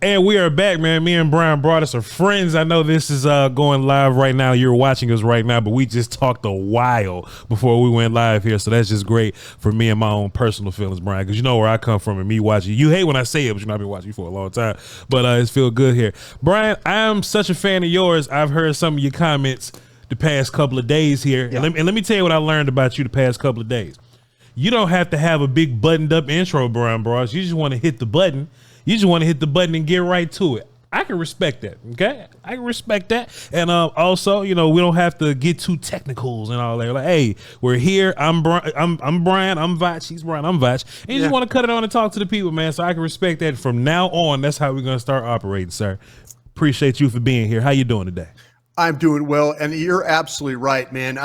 And we are back, man. Me and Bryan Broaddus are friends. I know this is going live right now. You're watching us right now, but we just talked a while before we went live here. So that's just great for me and my own personal feelings, Bryan, because you know where I come from and me watching. You hate when I say it, but you know I've been watching you for a long time. But it's feel good here. Bryan, I'm such a fan of yours. I've heard some of your comments the past couple of days here. Yeah. And let me tell you what I learned about you the past couple of days. You don't have to have a big buttoned up intro, Bryan Broaddus. You just want to hit the button. You just want to hit the button and get right to it. I can respect that. Okay, I can respect that. And also, you know, we don't have to get too technicals and all that. Like, hey, we're here. I'm Bryan. I'm Voch. He's Bryan. I'm Voch. And you just want to cut it on and talk to the people, man. So I can respect that. From now on, that's how we're gonna start operating, sir. Appreciate you for being here. How you doing today? I'm doing well, and you're absolutely right, man.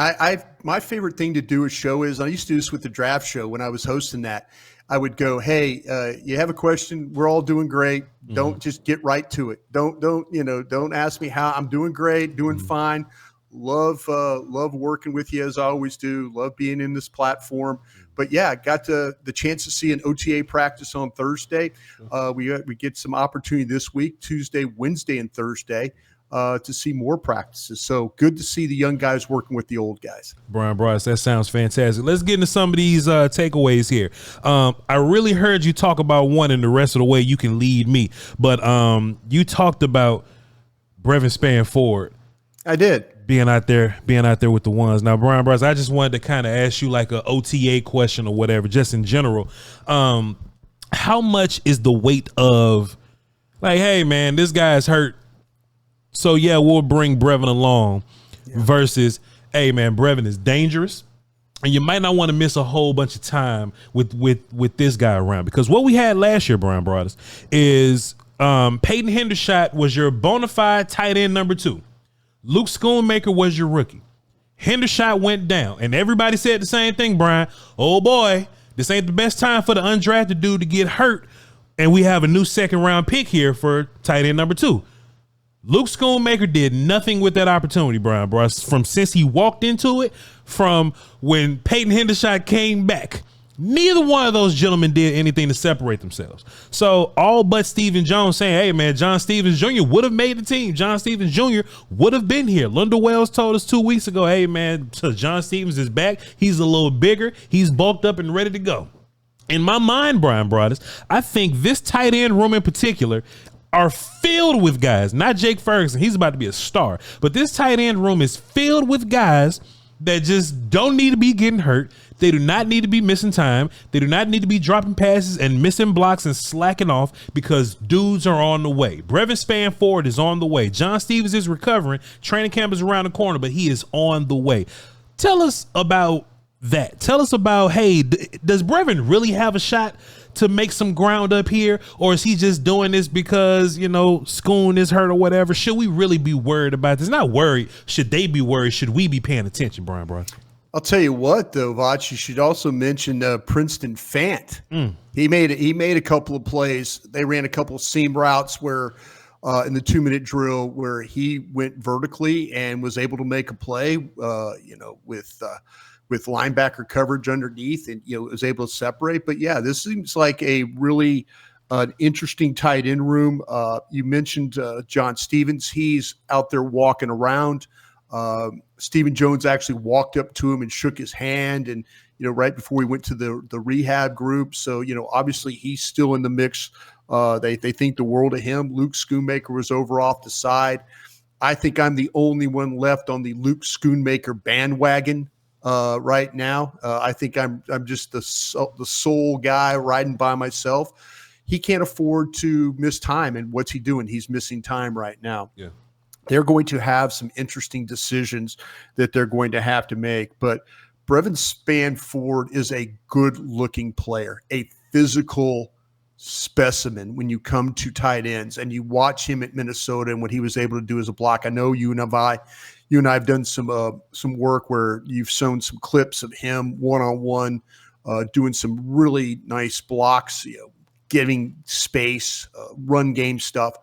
My favorite thing to do a show is, I used to do this with the draft show when I was hosting that. I would go, hey, you have a question? We're all doing great. Don't just get right to it. Don't ask me how. I'm doing great, doing fine. Love working with you as I always do. Love being in this platform. But yeah, I got the chance to see an OTA practice on Thursday. We get some opportunity this week, Tuesday, Wednesday, and Thursday. To see more practices. So good to see the young guys working with the old guys. Bryan Broaddus, that sounds fantastic. Let's get into some of these takeaways here. I really heard you talk about one, and the rest of the way you can lead me. But you talked about Brevin Spann-Ford. I did. Being out there with the ones. Now, Bryan Broaddus, I just wanted to kind of ask you like an OTA question or whatever, just in general. How much is the weight of, like, hey, man, this guy's hurt, so yeah, we'll bring Brevin along, versus, hey man, Brevin is dangerous, and you might not want to miss a whole bunch of time with this guy around, because what we had last year, Bryan Broaddus, is Peyton Hendershot was your bona fide tight end number 2. Luke Schoonmaker was your rookie. Hendershot went down, and everybody said the same thing, Bryan. Oh boy, this ain't the best time for the undrafted dude to get hurt, and we have a new second round pick here for tight end number 2. Luke Schoonmaker did nothing with that opportunity, Bryan Broaddus, from since he walked into it, from when Peyton Hendershot came back. Neither one of those gentlemen did anything to separate themselves. So all but Stephen Jones saying, hey man, John Stevens Jr. would have made the team. John Stevens Jr. would have been here. Linda Wells told us 2 weeks ago, hey man, John Stevens is back. He's a little bigger. He's bulked up and ready to go. In my mind, Bryan Broaddus, I think this tight end room in particular are filled with guys, not Jake Ferguson. He's about to be a star, but this tight end room is filled with guys that just don't need to be getting hurt. They do not need to be missing time. They do not need to be dropping passes and missing blocks and slacking off, because dudes are on the way. Brevin Spann-Ford is on the way. John Stevens is recovering. Training camp is around the corner, but he is on the way. Tell us about that. Tell us about, hey, does Brevin really have a shot to make some ground up here, or is he just doing this because, you know, Schoon is hurt or whatever? Should we really be worried about this? Not worried. Should they be worried? Should we be paying attention, Bryan Broaddus? I'll tell you what, though, Voch, you should also mention Princeton Fant. He made a couple of plays. They ran a couple of seam routes where in the 2-minute drill where he went vertically and was able to make a play, with linebacker coverage underneath, and was able to separate. But yeah, this seems like a really interesting tight end room. You mentioned John Stevens. He's out there walking around. Stephen Jones actually walked up to him and shook his hand, and right before we went to the rehab group. So obviously he's still in the mix. They think the world of him. Luke Schoonmaker was over off the side. I think I'm the only one left on the Luke Schoonmaker bandwagon right now. I think I'm just the sole guy riding by myself. He can't afford to miss time. And what's he doing? He's missing time right now. Yeah. They're going to have some interesting decisions that they're going to have to make. But Brevin Spann-Ford is a good-looking player, a physical specimen when you come to tight ends, and you watch him at Minnesota and what he was able to do as a block. I know you and I have done some work where you've shown some clips of him one-on-one doing some really nice blocks, giving space, run game stuff.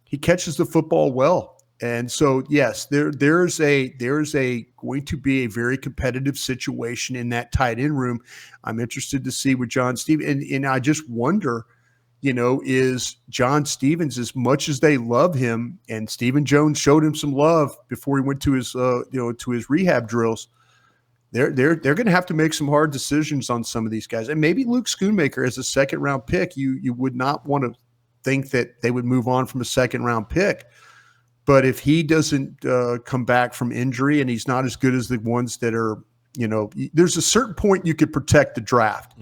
He catches the football well. And so, yes, there's going to be a very competitive situation in that tight end room. I'm interested to see with John Stevens. And I just wonder, is John Stevens. As much as they love him, and Stephen Jones showed him some love before he went to his to his rehab drills. They're going to have to make some hard decisions on some of these guys. And maybe Luke Schoonmaker as a second round pick, you would not want to think that they would move on from a second round pick. But if he doesn't come back from injury and he's not as good as the ones that are, there's a certain point you could protect the draft,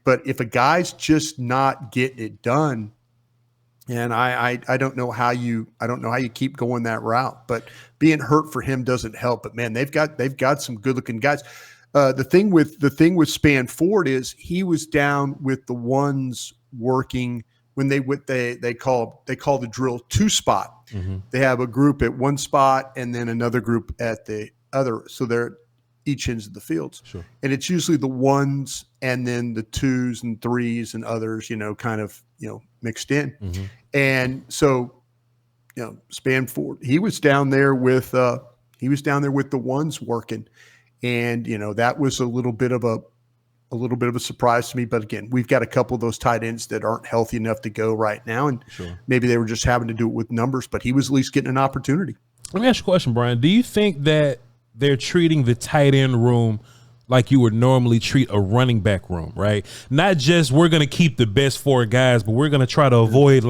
but if a guy's just not getting it done, and I don't know how you keep going that route, but being hurt for him doesn't help. But man, they've got some good looking guys. The thing with Span Ford is he was down with the ones working when they call the drill two spot. Mm-hmm. They have a group at one spot and then another group at the other. So they're each ends of the fields. Sure. And it's usually the ones and then the twos and threes and others, kind of, mixed in. Mm-hmm. And so, Spanford, he was down there with the ones working. And, that was a little bit of a surprise to me. But again, we've got a couple of those tight ends that aren't healthy enough to go right now. And sure, maybe they were just having to do it with numbers, but he was at least getting an opportunity. Let me ask you a question, Brian. Do you think that they're treating the tight end room like you would normally treat a running back room, right? Not just we're going to keep the best four guys, but we're going to try to avoid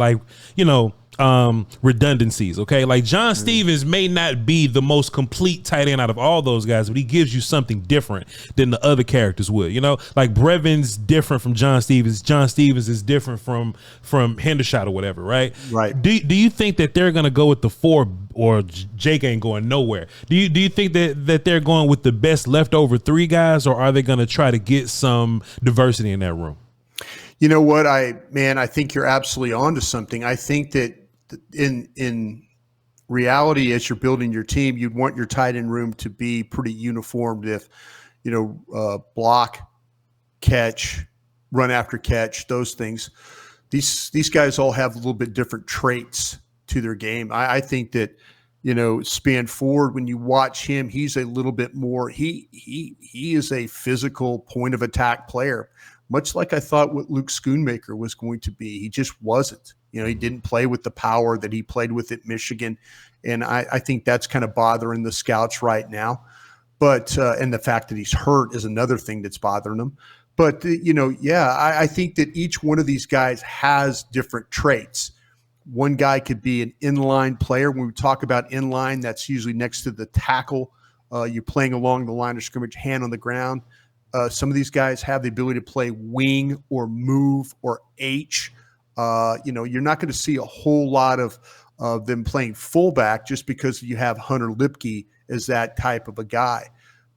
redundancies, okay? Like John Stevens may not be the most complete tight end out of all those guys, but he gives you something different than the other characters would, like Brevin's different from John Stevens. John Stevens is different from Hendershot or whatever, right? Right. Do you think that they're going to go with the four, or Jake ain't going nowhere? Do you think that they're going with the best leftover three guys, or are they going to try to get some diversity in that room? You know what, I think you're absolutely onto something. I think that in reality, as you're building your team, you'd want your tight end room to be pretty uniformed. If block, catch, run after catch, those things. These guys all have a little bit different traits to their game. I think that Span Ford, when you watch him, he's a little bit more. He is a physical point of attack player, much like I thought what Luke Schoonmaker was going to be. He just wasn't. He didn't play with the power that he played with at Michigan. And I think that's kind of bothering the scouts right now. But and the fact that he's hurt is another thing that's bothering them. But, I think that each one of these guys has different traits. One guy could be an inline player. When we talk about inline, that's usually next to the tackle. You're playing along the line of scrimmage, hand on the ground. Some of these guys have the ability to play wing or move or H. You're not going to see a whole lot of them playing fullback just because you have Hunter Lipke as that type of a guy.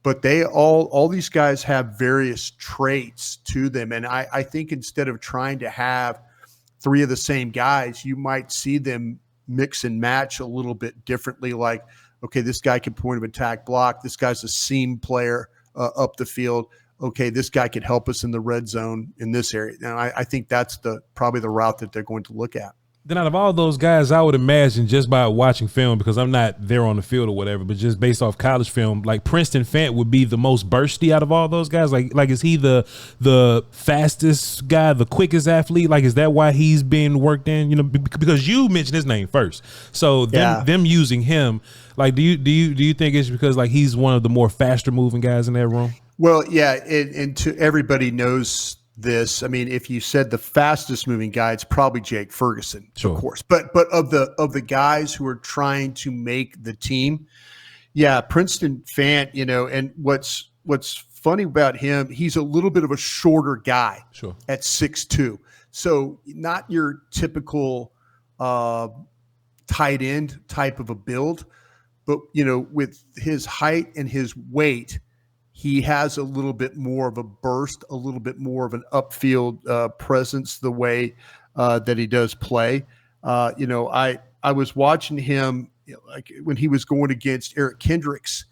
But they all these guys have various traits to them. And I think instead of trying to have three of the same guys, you might see them mix and match a little bit differently. Like, okay, this guy can point of attack block. This guy's a seam player up the field. Okay, this guy could help us in the red zone in this area. Now, I think that's probably the route that they're going to look at. Then out of all those guys, I would imagine, just by watching film, because I'm not there on the field or whatever, but just based off college film, like Princeton Fant would be the most bursty out of all those guys. Like is he the fastest guy, the quickest athlete? Like, is that why he's being worked in? Because you mentioned his name first, so them using him. Like, do you think it's because like he's one of the more faster moving guys in that room? Well, yeah, and to everybody knows this. I mean, if you said the fastest moving guy, it's probably Jake Ferguson, sure, of course. But of the guys who are trying to make the team, yeah, Princeton Fant, and what's funny about him, he's a little bit of a shorter guy, sure, at 6'2". So not your typical tight end type of a build, but with his height and his weight, he has a little bit more of a burst, a little bit more of an upfield presence the way that he does play. I was watching him like when he was going against Eric Kendricks,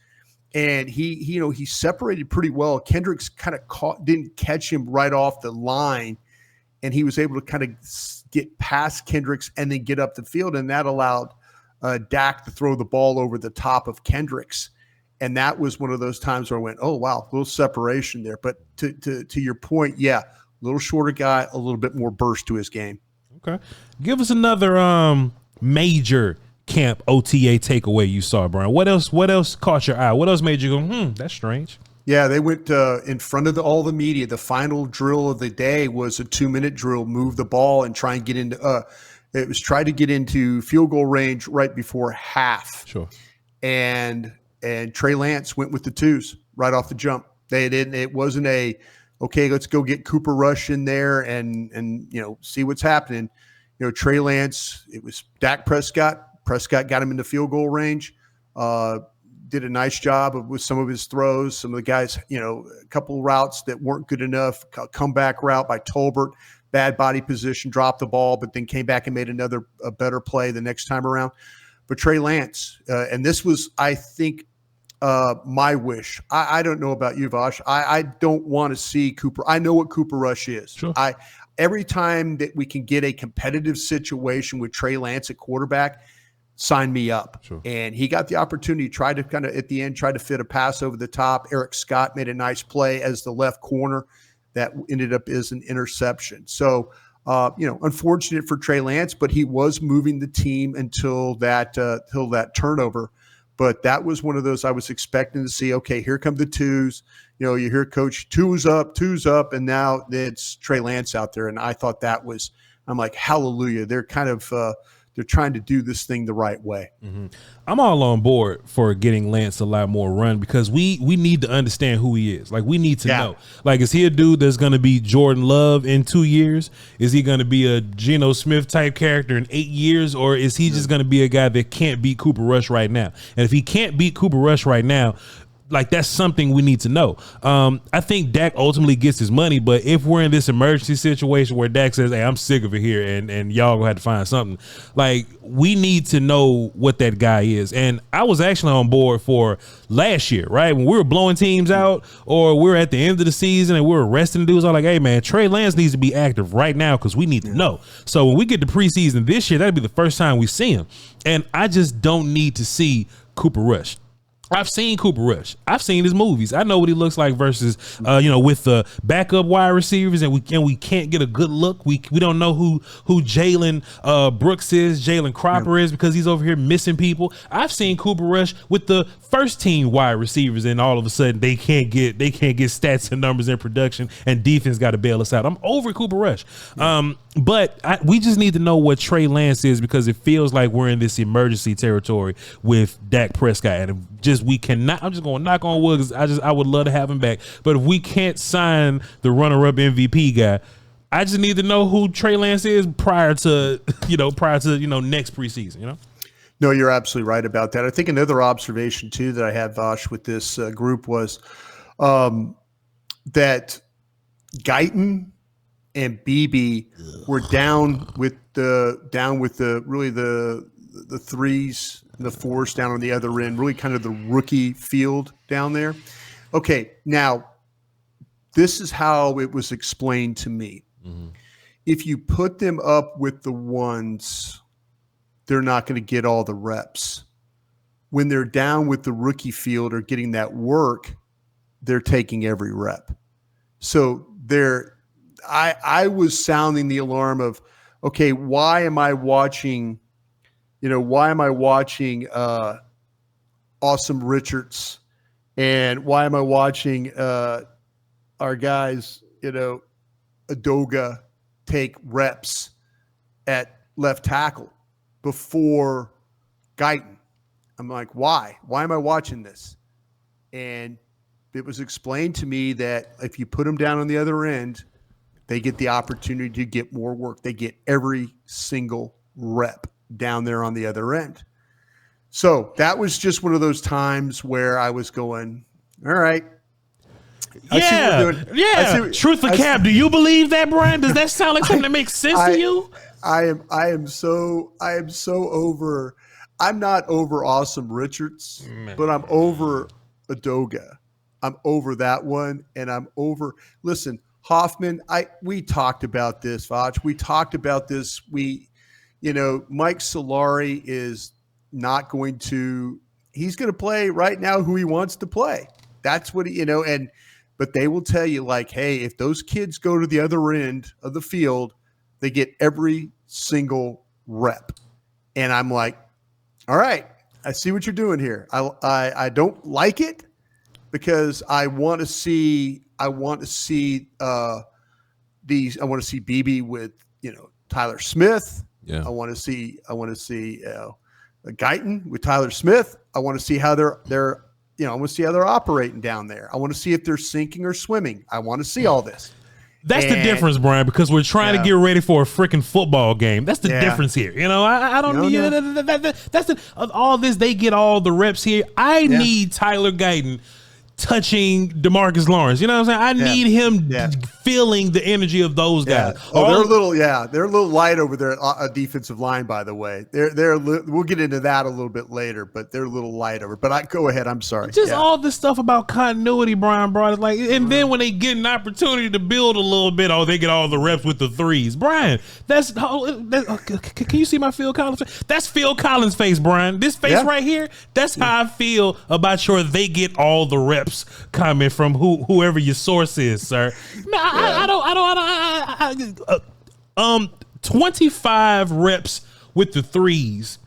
and he separated pretty well. Kendricks kind of didn't catch him right off the line, and he was able to kind of get past Kendricks and then get up the field, and that allowed Dak to throw the ball over the top of Kendricks. And that was one of those times where I went, oh, wow, a little separation there. But to your point, yeah, little shorter guy, a little bit more burst to his game. Okay. Give us another major camp OTA takeaway you saw, Brian. What else caught your eye? What else made you go, that's strange? Yeah, they went in front of all the media. The final drill of the day was a 2-minute drill, move the ball and try and get into it was try to get into field goal range right before half. Sure. And Trey Lance went with the twos right off the jump. It wasn't okay, let's go get Cooper Rush in there and see what's happening. Trey Lance, it was Dak Prescott. Prescott got him into field goal range. Did a nice job with some of his throws. Some of the guys, a couple routes that weren't good enough. Comeback route by Tolbert, bad body position, dropped the ball, but then came back and made a better play the next time around. But Trey Lance, and this was, I think, my wish. I don't know about you, Voch. I don't want to see Cooper. I know what Cooper Rush is. Sure. Every time that we can get a competitive situation with Trey Lance at quarterback, sign me up. Sure. And he got the opportunity, tried to kind of at the end, try to fit a pass over the top. Eric Scott made a nice play as the left corner that ended up as an interception. So, unfortunate for Trey Lance, but he was moving the team until that turnover. But that was one of those I was expecting to see. Okay, here come the twos. You hear Coach twos up, and now it's Trey Lance out there. And I thought I'm like, hallelujah. They're kind of they're trying to do this thing the right way. Mm-hmm. I'm all on board for getting Lance a lot more run because we need to understand who he is. Like, we need to know. Like, is he a dude that's going to be Jordan Love in 2 years? Is he going to be a Geno Smith type character in 8 years? Or is he just going to be a guy that can't beat Cooper Rush right now? And if he can't beat Cooper Rush right now, like, that's something we need to know. I think Dak ultimately gets his money, but if we're in this emergency situation where Dak says, hey, I'm sick of it here and y'all gonna have to find something, like, we need to know what that guy is. And I was actually on board for last year, right? When we were blowing teams out or we're at the end of the season and we're resting dudes, I'm like, hey, man, Trey Lance needs to be active right now because we need to know. So when we get to preseason this year, that'd be the first time we see him. And I just don't need to see Cooper Rush. I've seen Cooper Rush. I've seen his movies. I know what he looks like versus, with the backup wide receivers, and we can't get a good look. We don't know who Jalen Brooks is, Jalen Cropper is, because he's over here missing people. I've seen Cooper Rush with the first team wide receivers, and all of a sudden they can't get stats and numbers and production, and defense got to bail us out. I'm over Cooper Rush. But we just need to know what Trey Lance is because it feels like we're in this emergency territory with Dak Prescott, and we cannot. I'm just going to knock on wood because I would love to have him back. But if we can't sign the runner-up MVP guy, I just need to know who Trey Lance is prior to next preseason. No, you're absolutely right about that. I think another observation too that I had, Voch, with this group was that Guyton and BB were down with the threes and the fours down on the other end, really kind of the rookie field down there. Okay, now this is how it was explained to me. Mm-hmm. If you put them up with the ones, they're not going to get all the reps. When they're down with the rookie field or getting that work, they're taking every rep. So I was sounding the alarm of, okay, why am I watching Awesome Richards, and why am I watching our guys, Adoga take reps at left tackle before Guyton? I'm like, why? Why am I watching this? And it was explained to me that if you put them down on the other end, they get the opportunity to get more work. They get every single rep down there on the other end. So that was just one of those times where I was going, all right. Truth for Cap. Do you believe that, Brian? Does that sound like something that makes sense to you? I am so over. I'm not over Awesome Richards, but I'm over Adoga. I'm over that one, and I'm over. Listen, Hoffman. We talked about this, Voch. We talked about this. Mike Solari is not going to. He's going to play right now who he wants to play. That's what and but they will tell you like, hey, if those kids go to the other end of the field, they get every single rep. And I'm like, all right, I see what you're doing here. I don't like it because I want to see BB with, Tyler Smith. Yeah. I want to see Guyton with Tyler Smith. I want to see how they're I want to see how they're operating down there. I want to see if they're sinking or swimming. I want to see all this. That's the difference, Brian, because we're trying to get ready for a freaking football game. That's the difference here. I don't need that's all this. They get all the reps here. I need Tyler Guyton touching DeMarcus Lawrence. You know what I'm saying? I need him feeling the energy of those guys. Oh, they're a little light over there. Defensive line, by the way. We'll get into that a little bit later, but they're a little light over. But go ahead. I'm sorry. Just all this stuff about continuity, Bryan Broaddus, and then when they get an opportunity to build a little bit, they get all the reps with the threes. Brian, can you see my Phil Collins face? That's Phil Collins' face, Brian. This face right here, that's how I feel about sure they get all the reps coming from whoever your source is, sir. No, 25 reps with the threes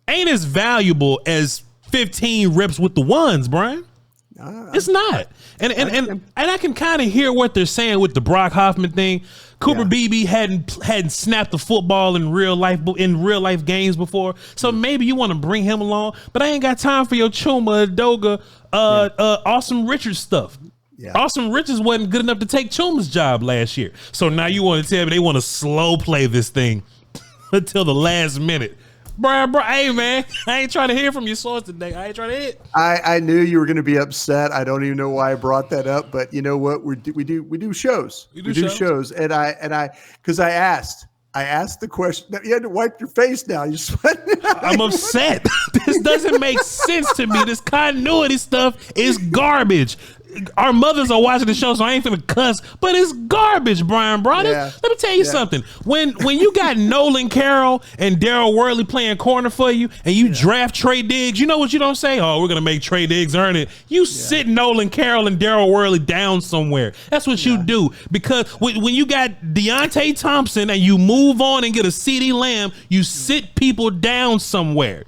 ain't as valuable as 15 reps with the ones, Brian. It's not. And I can kind of hear what they're saying with the Brock Hoffman thing. Cooper Beebe hadn't snapped the football in real life games before, so maybe you want to bring him along. But I ain't got time for your Chuma Adoga, Awesome Richards stuff. Yeah. Awesome Richards wasn't good enough to take Chuma's job last year, so now you want to tell me they want to slow play this thing until the last minute. Brian, hey man, I ain't trying to hear from your source today. I ain't trying to hit. I knew you were going to be upset. I don't even know why I brought that up, but you know what? We do shows. We do shows, and because I asked the question. You had to wipe your face now. You're sweating. I'm upset. This doesn't make sense to me. This continuity stuff is garbage. Our mothers are watching the show, so I ain't finna cuss, but it's garbage, Bryan Broaddus. Yeah. Let me tell you something. When you got Nolan Carroll and Daryl Worley playing corner for you, and you draft Trey Diggs, you know what you don't say? Oh, we're gonna make Trey Diggs earn it. You sit Nolan Carroll and Daryl Worley down somewhere. That's what you do. Because when you got Deontay Thompson and you move on and get a CeeDee Lamb, you sit people down somewhere.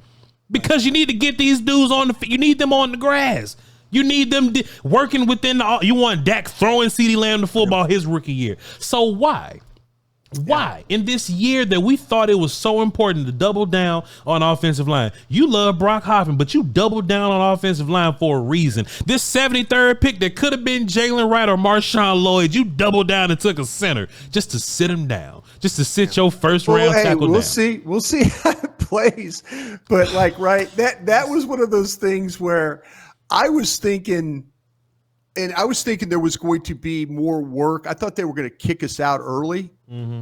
Because you need to get these dudes you need them on the grass. You need them working within you want Dak throwing CeeDee Lamb the football his rookie year. So why in this year that we thought it was so important to double down on offensive line? You love Brock Hoffman, but you doubled down on offensive line for a reason. This 73rd pick that could have been Jalen Wright or Marshawn Lloyd, you doubled down and took a center just to sit him down, just to sit your first round tackle down. We'll see how it plays. But that was one of those things where I was thinking there was going to be more work. I thought they were going to kick us out early. Mm-hmm.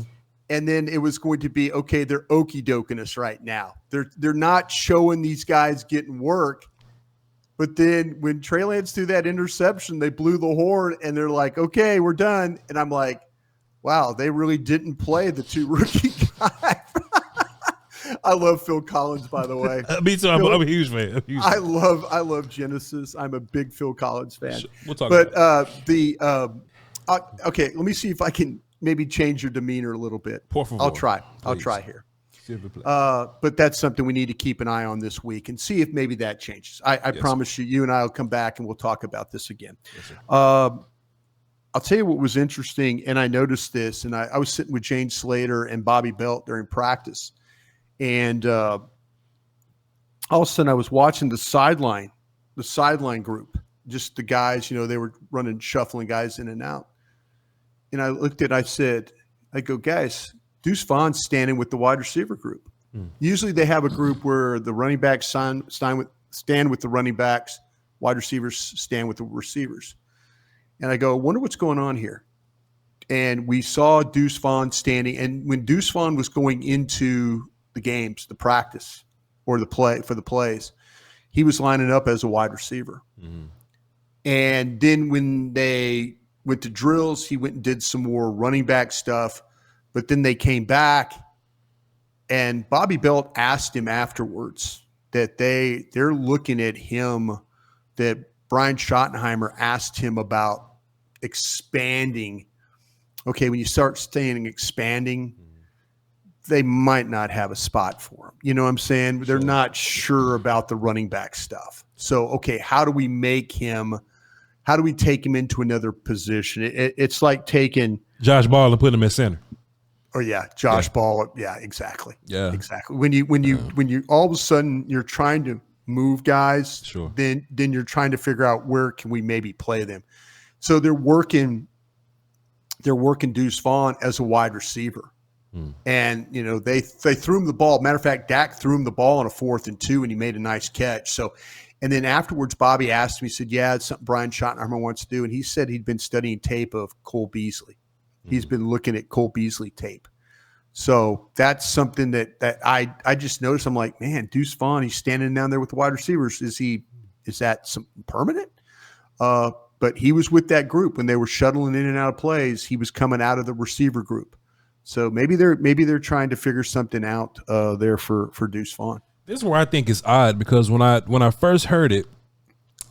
And then it was going to be, okay, they're okey-doking us right now. They're not showing these guys getting work. But then when Trey Lance threw that interception, they blew the horn and they're like, okay, we're done. And I'm like, wow, they really didn't play the two rookie guys. I love Phil Collins, by the way. Me too. I'm a huge fan. I love Genesis. I'm a big Phil Collins fan. We'll talk about okay, let me see if I can maybe change your demeanor a little bit. Por favor, I'll try here. But that's something we need to keep an eye on this week and see if maybe that changes. I promise you and I will come back and we'll talk about this again. Yes, I'll tell you what was interesting, and I noticed this, and I was sitting with Jane Slater and Bobby Belt during practice. And all of a sudden I was watching the sideline group, just the guys, they were shuffling guys in and out. And I looked at, I go, guys, Duce Vaughn's standing with the wide receiver group. Usually they have a group where the running backs stand with the running backs, wide receivers stand with the receivers. And I go, I wonder what's going on here. And we saw Duce Vaughn standing. And when Duce Vaughn was going into the games, the practice, or the plays, he was lining up as a wide receiver. Mm-hmm. And then when they went to drills, he went and did some more running back stuff. But then they came back, and Bobby Belt asked him afterwards that they're looking at him, that Brian Schottenheimer asked him about expanding, okay, when you start staying expanding, they might not have a spot for him. You know what I'm saying? They're not sure about the running back stuff. So, okay, how do we take him into another position? It's like taking Josh Ball and putting him at center. Oh yeah, Josh Ball. Yeah, exactly. Yeah, exactly. When you all of a sudden you're trying to move guys, then you're trying to figure out where can we maybe play them. So they're working Duce Vaughn as a wide receiver. And, they threw him the ball. Matter of fact, Dak threw him the ball on a 4th and 2, and he made a nice catch. So, and then afterwards, Bobby asked me, he said, yeah, it's something Brian Schottenheimer wants to do. And he said he'd been studying tape of Cole Beasley. He's been looking at Cole Beasley tape. So that's something that I just noticed. I'm like, man, Duce Vaughn, he's standing down there with the wide receivers. Is that something permanent? But he was with that group when they were shuttling in and out of plays. He was coming out of the receiver group. So maybe they're trying to figure something out there for Duce Vaughn. This is where I think it's odd, because when I first heard it,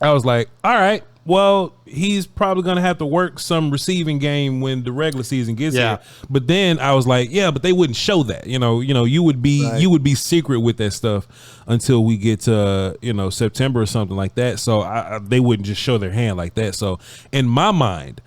I was like, all right, well, he's probably going to have to work some receiving game when the regular season gets here. But then I was like, yeah, but they wouldn't show that. You would be secret with that stuff until we get to September or something like that. So they wouldn't just show their hand like that. So in my mind,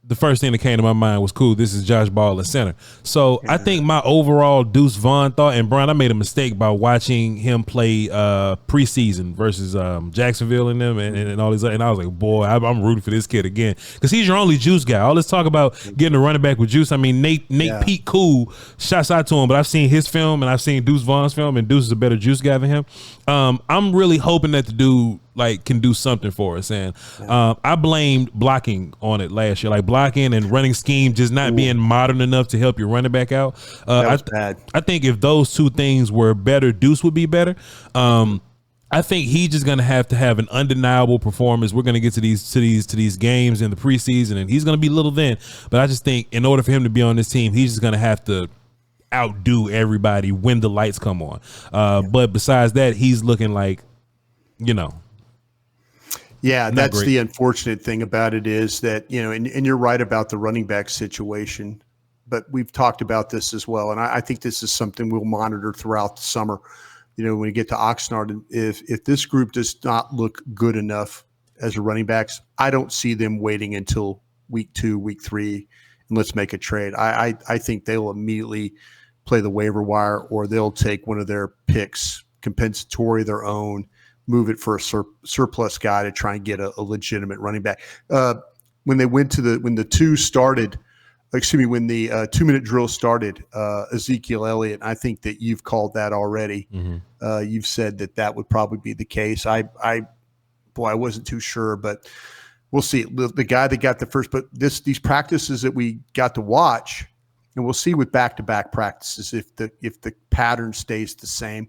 the first thing that came to my mind was, cool, this is Josh Ball at center. So I think my overall Duce Vaughn thought, and Brian, I made a mistake by watching him play preseason versus Jacksonville and them and all these other, and I was like, boy, I'm rooting for this kid again, because he's your only juice guy. All this talk about getting a running back with juice. I mean, Nate Pete Cool, shouts out to him, but I've seen his film and I've seen Duce Vaughn's film, and Duce is a better juice guy than him. I'm really hoping that the dude can do something for us. And I blamed blocking on it last year, blocking and running scheme just not being modern enough to help your running back out. That was bad. I think if those two things were better, Duce would be better. I think he's just going to have an undeniable performance. We're going to get to these games in the preseason, and he's going to be little then. But I just think in order for him to be on this team, he's just going to have to outdo everybody when the lights come on. But besides that, he's looking like, Yeah, that's the unfortunate thing about it is that, and you're right about the running back situation, but we've talked about this as well. And I think this is something we'll monitor throughout the summer. When we get to Oxnard, if this group does not look good enough as a running backs, I don't see them waiting until week 2, week 3, and let's make a trade. I think they'll immediately play the waiver wire, or they'll take one of their picks, compensatory, their own, move it for a surplus guy to try and get a legitimate running back. When they went to when the 2-minute drill started, Ezekiel Elliott, I think that you've called that already. You've said that would probably be the case. I wasn't too sure, but we'll see. The guy that got the first, but these practices that we got to watch, and we'll see with back-to-back practices if the pattern stays the same.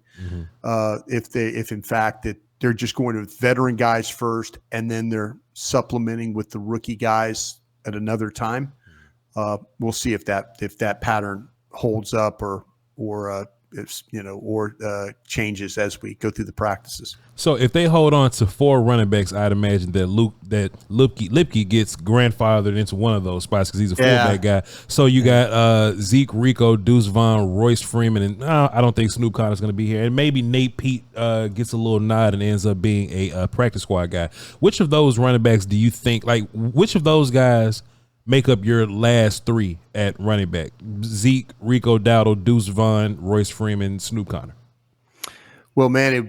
If in fact that they're just going to veteran guys first, and then they're supplementing with the rookie guys at another time. We'll see if that pattern holds up or changes as we go through the practices. So if they hold on to 4 running backs, I'd imagine that Lipke gets grandfathered into one of those spots because he's a fullback guy. So you got Zeke, Rico, Duce Vaughn, Royce Freeman, and I don't think Snoop Connor's going to be here. And maybe Nate Pete gets a little nod and ends up being a practice squad guy. Which of those running backs do you think, which of those guys make up your last 3 at running back? Zeke, Rico Dowdle, Duce Vaughn, Royce Freeman, Snoop Connor. Well, man,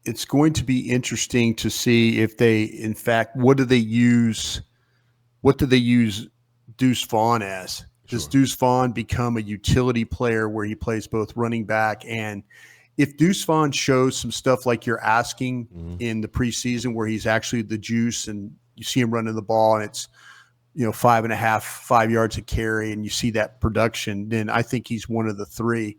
it's going to be interesting to see if they, in fact, what do they use Duce Vaughn as? Does Duce Vaughn become a utility player where he plays both running back? And if Duce Vaughn shows some stuff like you're asking in the preseason, where he's actually the juice and you see him running the ball and it's 5 yards a carry, and you see that production, then I think he's one of the 3.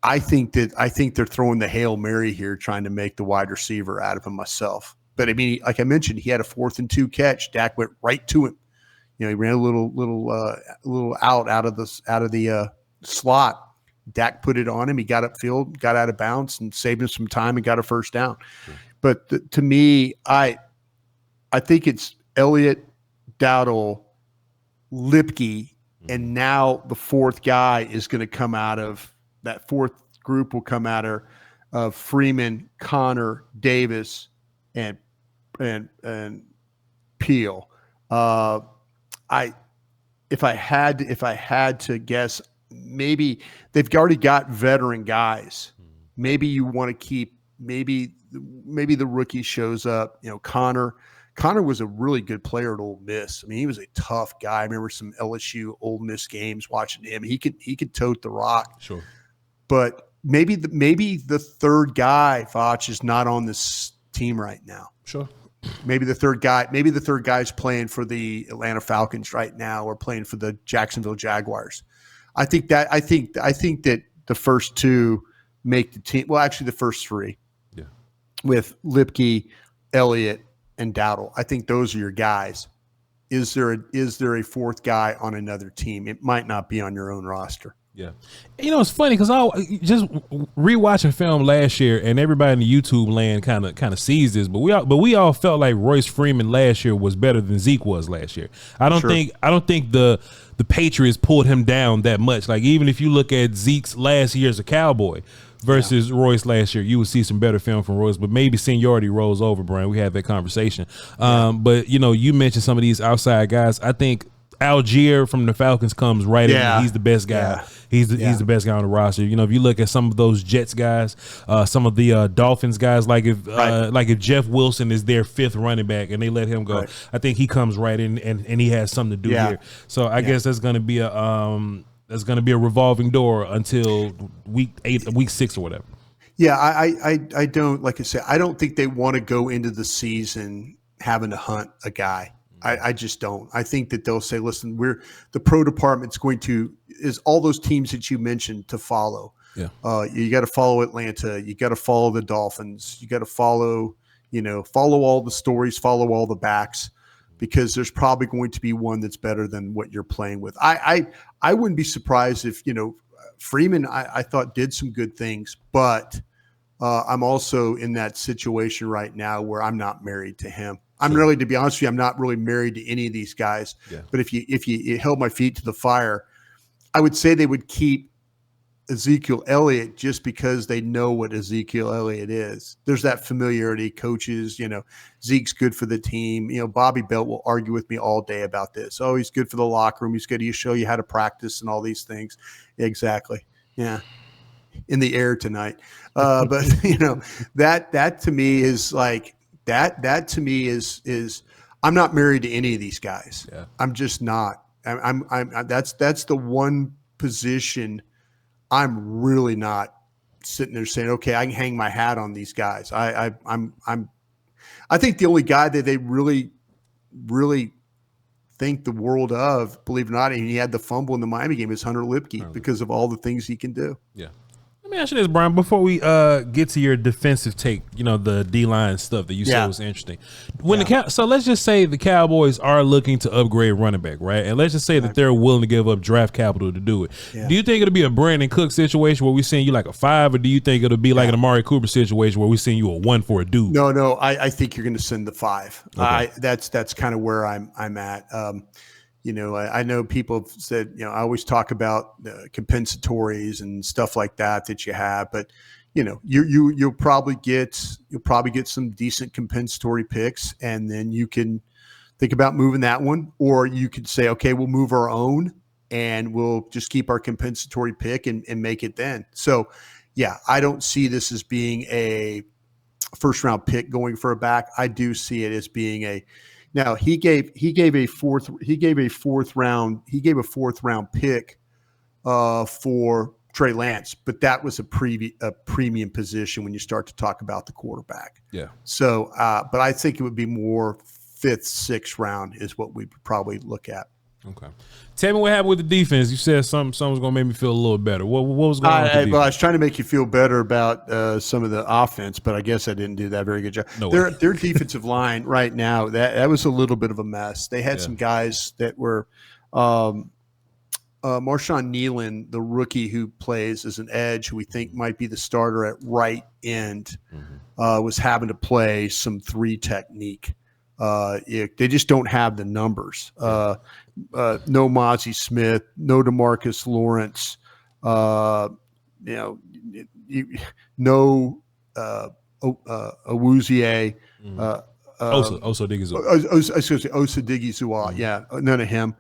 I think they're throwing the Hail Mary here, trying to make the wide receiver out of him myself. But I mean, like I mentioned, he had a 4th and 2 catch. Dak went right to him. He ran a little out of the slot. Dak put it on him. He got upfield, got out of bounds, and saved him some time and got a first down. But to me, I think it's Elliott, Dowdle, Lipke, and now the fourth guy is going to come out of that fourth group will come out of Freeman, Connor, Davis, and Peel. If I had to guess, maybe they've already got veteran guys. Maybe you want to keep maybe the rookie shows up. You know, Connor was a really good player at Ole Miss. I mean, he was a tough guy. I remember some LSU Ole Miss games watching him. He could tote the rock. Sure. But maybe the third guy, Voch, is not on this team right now. Sure. Maybe the third guy's playing for the Atlanta Falcons right now, or playing for the Jacksonville Jaguars. I think that the first two make the team. Well, actually, the first three. Yeah. With Lipke, Elliott, and Dowdle. I think those are your guys. Is there a fourth guy on another team? It might not be on your own roster. Yeah. You know, it's funny because I just rewatching film last year, and everybody in the YouTube land kind of sees this, but we all felt like Royce Freeman last year was better than Zeke was last year. I don't think the Patriots pulled him down that much. Like, even if you look at Zeke's last year as a Cowboy versus Royce last year, you would see some better film from Royce, but maybe seniority rolls over, Brian. We had that conversation. But you know, you mentioned some of these outside guys. I think Algier from the Falcons comes right in. He's the best guy. Yeah. He's the best guy on the roster. You know, if you look at some of those Jets guys, some of the Dolphins guys, like if Jeff Wilson is their fifth running back and they let him go, I think he comes right in and he has something to do here. So I guess that's going to be a revolving door until week 6 or whatever. Yeah, I don't, like I said, I don't think they want to go into the season having to hunt a guy. I just don't. I think that they'll say, listen, the pro department's is all those teams that you mentioned to follow. Yeah. You got to follow Atlanta. You got to follow the Dolphins. You got to follow all the stories, follow all the backs, because there's probably going to be one that's better than what you're playing with. I wouldn't be surprised if, Freeman, I thought did some good things, but I'm also in that situation right now where I'm not married to him. I'm really, to be honest with you, I'm not really married to any of these guys. Yeah. But if you held my feet to the fire, I would say they would keep Ezekiel Elliott just because they know what Ezekiel Elliott is. There's that familiarity. Coaches, Zeke's good for the team. Bobby Belt will argue with me all day about this. Oh, he's good for the locker room. He's good to show you how to practice and all these things. Exactly. Yeah. In the air tonight. But that to me is like, that to me is I'm not married to any of these guys. Yeah. I'm just not. That's the one position I'm really not sitting there saying, okay, I can hang my hat on these guys. I think the only guy that they really, really think the world of, believe it or not, and he had the fumble in the Miami game, is Hunter Lipke because of all the things he can do. Yeah. Let me ask you this, Brian, before we get to your defensive take, the D-line stuff that you said was interesting. So let's just say the Cowboys are looking to upgrade running back, right? And let's just say that they're willing to give up draft capital to do it. Yeah. Do you think it'll be a Brandon Cook situation where we send you like a 5, or do you think it'll be like an Amari Cooper situation where we send you a 1 for a dude? No, I think you're going to send the 5. Okay. That's kind of where I'm at. I know people have said, I always talk about compensatories and stuff like that you have, but you'll probably get some decent compensatory picks, and then you can think about moving that one, or you could say, okay, we'll move our own and we'll just keep our compensatory pick and make it then. So yeah, I don't see this as being a first round pick going for a back. I do see it as being now he gave a fourth round pick for Trey Lance, but that was a premium position when you start to talk about the quarterback. Yeah. So, but I think it would be more 5th, 6th round is what we'd probably look at. Okay. Tell me what happened with the defense. You said something was going to make me feel a little better. What was going on with the defense? Well, I was trying to make you feel better about some of the offense, but I guess I didn't do that very good job. Their defensive line right now, that was a little bit of a mess. They had some guys that were Marshawn Nealon, the rookie who plays as an edge, who we think might be the starter at right end, was having to play some 3 technique. They just don't have the numbers. No Mozzie Smith, no DeMarcus Lawrence, no Awuzie. Osa Digizua. Yeah, none of him.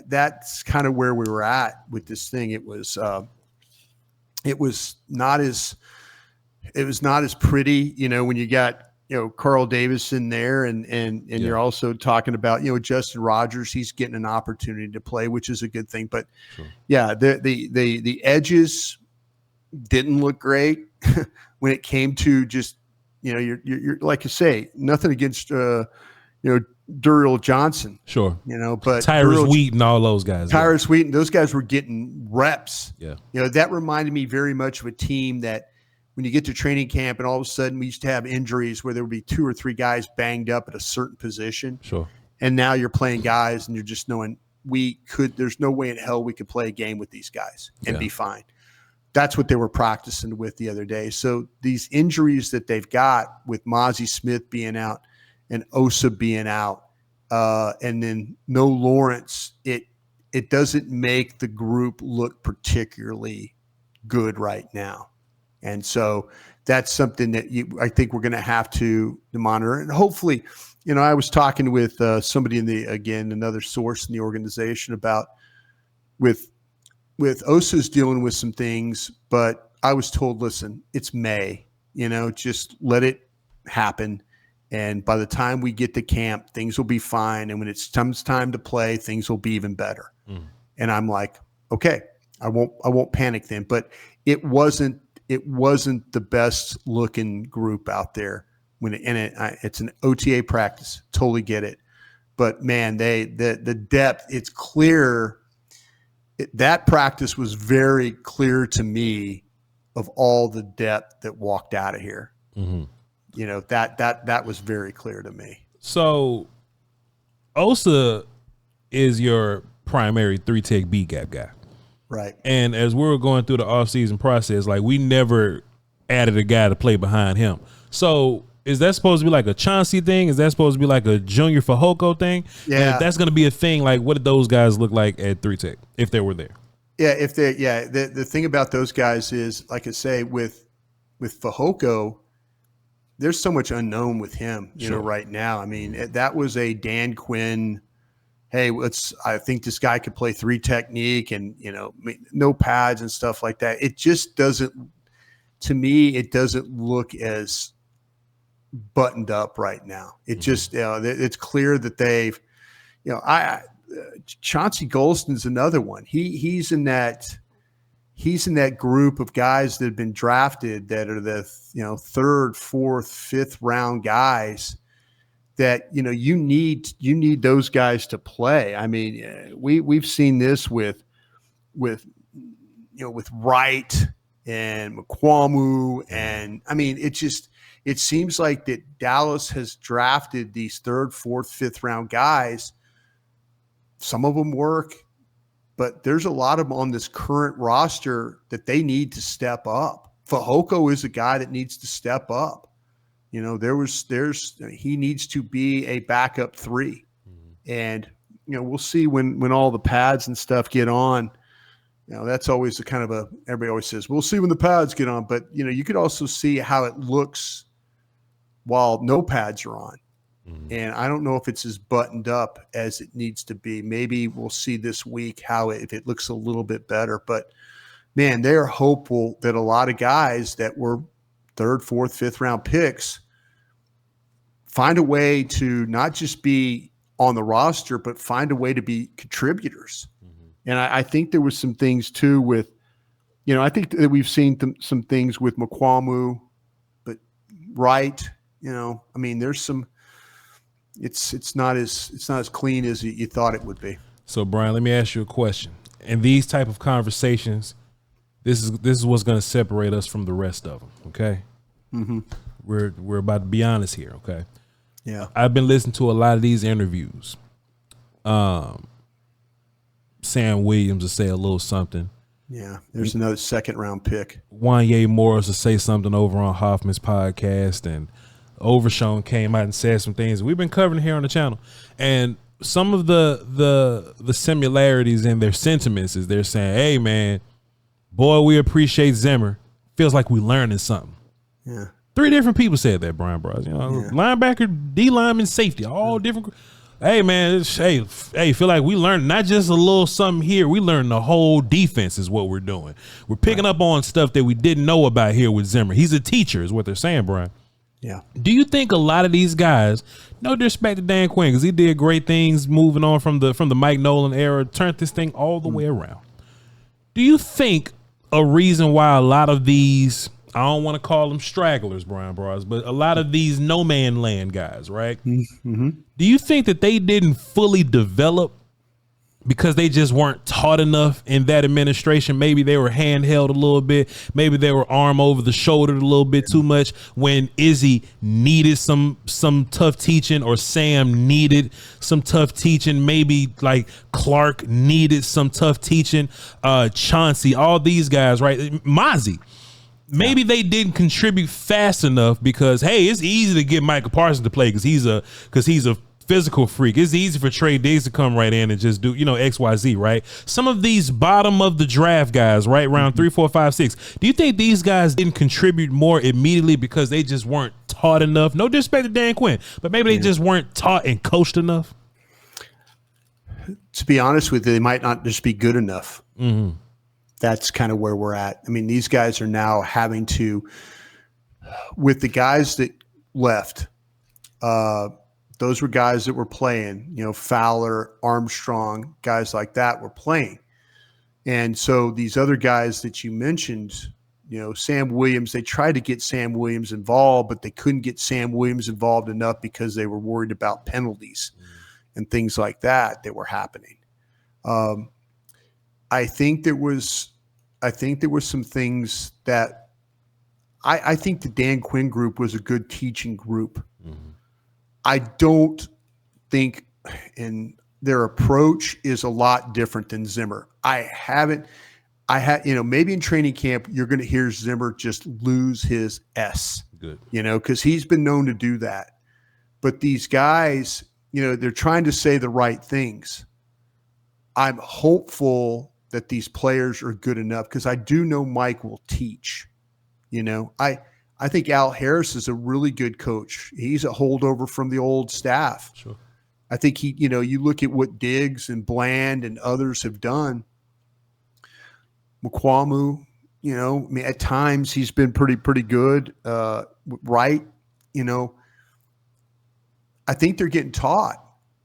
That's kind of where we were at with this thing. It was not as pretty, when you got Carl Davis in there, and you're also talking about Justin Rogers. He's getting an opportunity to play, which is a good thing. But yeah, the edges didn't look great when it came to just you're like you say, nothing against Duriel Johnson. Sure. But Tyrus Wheaton, all those guys. Tyrus Wheaton, those guys were getting reps. Yeah. That reminded me very much of a team that when you get to training camp and all of a sudden we used to have injuries where there would be 2 or 3 guys banged up at a certain position. Sure. And now you're playing guys and you're just knowing there's no way in hell we could play a game with these guys and be fine. That's what they were practicing with the other day. So these injuries that they've got with Mozzie Smith being out and Osa being out, and then no Lawrence, it doesn't make the group look particularly good right now. And so that's something that I think we're going to have to monitor. And hopefully, I was talking with somebody another source in the organization about with Osa's dealing with some things, but I was told, listen, it's May, just let it happen. And by the time we get to camp, things will be fine. And when it comes time to play, things will be even better. And I'm like, okay, I won't panic then. But it wasn't the best looking group out there it's an OTA practice. Totally get it. But man, the depth, it's clear. That practice was very clear to me of all the depth that walked out of here. Mm-hmm. That was very clear to me. So Osa is your primary 3-tech B gap guy. Right. And as we were going through the offseason process, we never added a guy to play behind him. So is that supposed to be like a Chauncey thing? Is that supposed to be like a Junior Fehoko thing? Yeah. And if that's going to be a thing, what did those guys look like at 3-tech if they were there? Yeah, the thing about those guys is, like I say, with Fehoko, there's so much unknown with him, right now. I mean, that was a Dan Quinn, hey, I think this guy could play 3 technique and, no pads and stuff like that. It just doesn't, to me, it doesn't look as buttoned up right now. It just, it's clear that they've, Chauncey Golston's another one. He's in that group of guys that have been drafted that are the 3rd, 4th, 5th round guys that you need those guys to play. I mean, we've seen this with Wright and McQuamu, and I mean it seems like that Dallas has drafted these 3rd, 4th, 5th round guys. Some of them work, but there's a lot of them on this current roster that they need to step up. Fehoko is a guy that needs to step up. He needs to be a backup 3. And, we'll see when all the pads and stuff get on. That's always a kind of everybody always says, we'll see when the pads get on. But, you could also see how it looks while no pads are on. And I don't know if it's as buttoned up as it needs to be. Maybe we'll see this week if it looks a little bit better. But, man, they are hopeful that a lot of guys that were 3rd, 4th, 5th round picks find a way to not just be on the roster, but find a way to be contributors. And I think there was some things too with, I think that we've seen some things with McQuamu, but Wright, I mean, there's some. It's not as clean as you thought it would be. So, Bryan, let me ask you a question. In these type of conversations, this is what's going to separate us from the rest of them. Okay, we're about to be honest here. Okay, yeah. I've been listening to a lot of these interviews. Sam Williams will say a little something. Yeah, there's another 2nd round pick. Wanye Morris will say something over on Hoffman's podcast, and Overshown came out and said some things we've been covering here on the channel, and some of the similarities in their sentiments is they're saying, hey man, boy, we appreciate Zimmer. Feels like we learning something. Yeah. 3 different people said that, Bryan Broaddus. Linebacker, D lineman, safety, all different. Hey man, hey, feel like we learned not just a little something here. We learned the whole defense is what we're doing. We're picking up on stuff that we didn't know about here with Zimmer. He's a teacher, is what they're saying, Bryan. Yeah. Do you think a lot of these guys, no disrespect to Dan Quinn, because he did great things moving on from the Mike Nolan era, turned this thing all the way around. Do you think a reason why a lot of these, I don't want to call them stragglers, Bryan Broaddus, but a lot of these no man land guys, right? Mm-hmm. Do you think that they didn't fully develop because they just weren't taught enough in that administration? Maybe they were handheld a little bit. Maybe they were arm over the shoulder a little bit too much when Izzy needed some tough teaching, or Sam needed some tough teaching. Maybe like Clark needed some tough teaching. Chauncey, all these guys, right? Mozzie. Maybe they didn't contribute fast enough because, hey, it's easy to get Michael Parsons to play because he's a physical freak. It's easy for Trey Diggs to come right in and just do, XYZ, right? Some of these bottom of the draft guys, right, round 3, 4, 5, 6. Do you think these guys didn't contribute more immediately because they just weren't taught enough? No disrespect to Dan Quinn, but maybe they just weren't taught and coached enough. To be honest with you, they might not just be good enough. Mm-hmm. That's kind of where we're at. I mean, these guys are now having to, with the guys that left, those were guys that were playing, Fowler, Armstrong, guys like that were playing. And so these other guys that you mentioned, Sam Williams, they tried to get Sam Williams involved, but they couldn't get Sam Williams involved enough because they were worried about penalties and things like that were happening. I think there was some things that I think the Dan Quinn group was a good teaching group. Mm-hmm. I don't think, and their approach is a lot different than Zimmer. Maybe in training camp, you're going to hear Zimmer just lose his S. Good. Because he's been known to do that. But these guys, they're trying to say the right things. I'm hopeful that these players are good enough because I do know Mike will teach. I think Al Harris is a really good coach. He's a holdover from the old staff. Sure. I think you look at what Diggs and Bland and others have done. Mukwamu, at times he's been pretty good. Right. I think they're getting taught.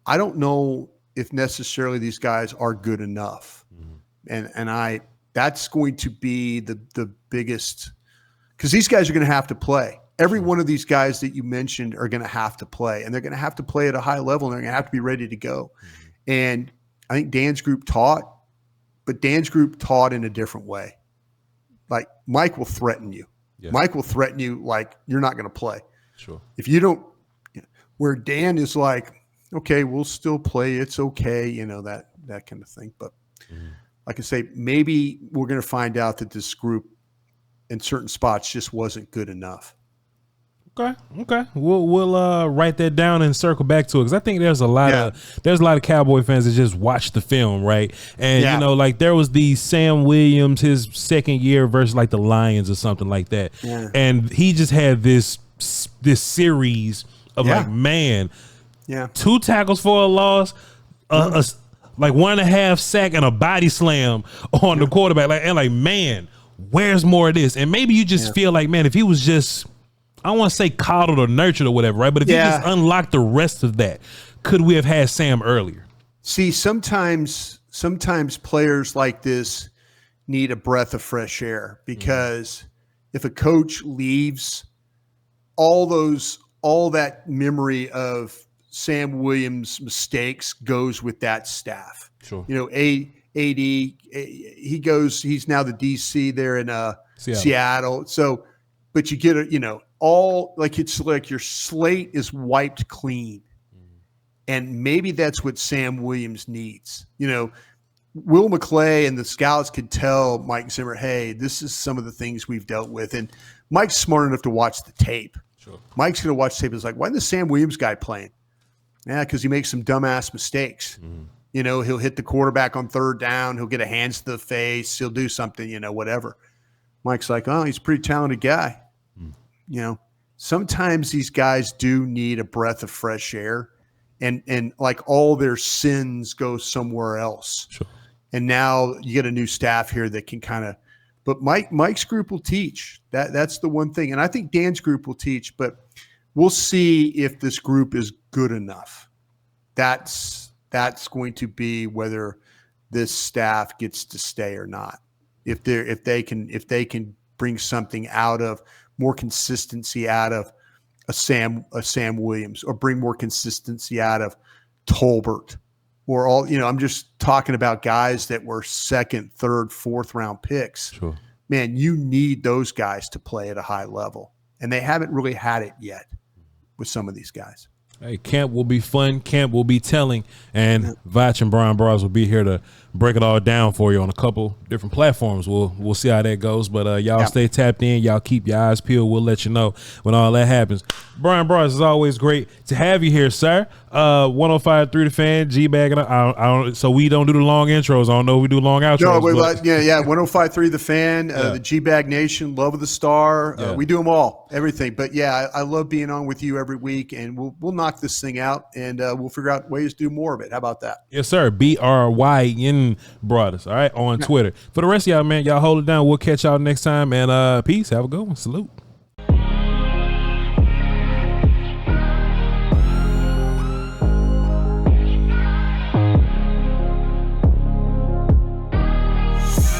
I don't know if necessarily these guys are good enough. Mm-hmm. And that's going to be the biggest, because these guys are going to have to play. Every one of these guys that you mentioned are going to have to play, and they're going to have to play at a high level, and they're going to have to be ready to go. Mm-hmm. And I think Dan's group taught, but Dan's group taught in a different way. Like Mike will threaten you. Yeah. Mike will threaten you like you're not going to play. Sure. If you don't, where Dan is like, okay, we'll still play. It's okay. That kind of thing. But like I say, maybe we're going to find out that this group in certain spots just wasn't good enough. Okay. We'll write that down and circle back to it because I think there's a lot of Cowboy fans that just watch the film, right? And like there was the Sam Williams, his second year versus like the Lions or something like that, and he just had this series of 2 tackles for a loss, like 1.5 sack and a body slam on the quarterback, man, where's more of this? And maybe you just feel like, man, if he was just, I don't want to say coddled or nurtured or whatever, right? But if you just unlocked the rest of that, could we have had Sam earlier? See, sometimes players like this need a breath of fresh air because if a coach leaves, all that memory of Sam Williams' mistakes goes with that staff. Sure. AD, he's now the DC there in Seattle. So, but you get it's like your slate is wiped clean. And maybe that's what Sam Williams needs. Will McClay and the scouts could tell Mike Zimmer, hey, this is some of the things we've dealt with. And Mike's smart enough to watch the tape. Sure. Mike's going to watch the tape. It's like, why isn't the Sam Williams guy playing? Yeah, because he makes some dumbass mistakes. You know, he'll hit the quarterback on third down. He'll get a hands to the face. He'll do something, you know, whatever. Mike's like, oh, he's a pretty talented guy. You know, sometimes these guys do need a breath of fresh air, and like all their sins go somewhere else. Sure. And now you get a new staff here that can kind of, but Mike's group will teach. That's the one thing. And I think Dan's group will teach, but we'll see if this group is good enough. That's going to be whether this staff gets to stay or not. If they can bring something out of more consistency out of a Sam Williams, or bring more consistency out of Tolbert, or all, you know, I'm just talking about guys that were second, third, fourth round picks. Sure. Man, you need those guys to play at a high level, and they haven't really had it yet with some of these guys. Hey, camp will be fun. Camp will be telling, and Voch and Bryan Broaddus will be here to break it all down for you on a couple different platforms. We'll see how that goes, but y'all stay tapped in. Y'all keep your eyes peeled. We'll let you know when all that happens. Bryan Broaddus, is always great to have you here, sir. 105.3 The Fan, G-Bag, and I don't, so we don't do the long intros. I don't know if we do long outros. No, 105.3 The Fan, the G-Bag Nation, Love of the Star. We do them all, everything. But yeah, I love being on with you every week, and we'll knock this thing out, and we'll figure out ways to do more of it. How about that? Yes, sir. Bryan Broaddus, all right, on Twitter. For the rest of y'all, man, y'all hold it down. We'll catch y'all next time, and peace. Have a good one. Salute.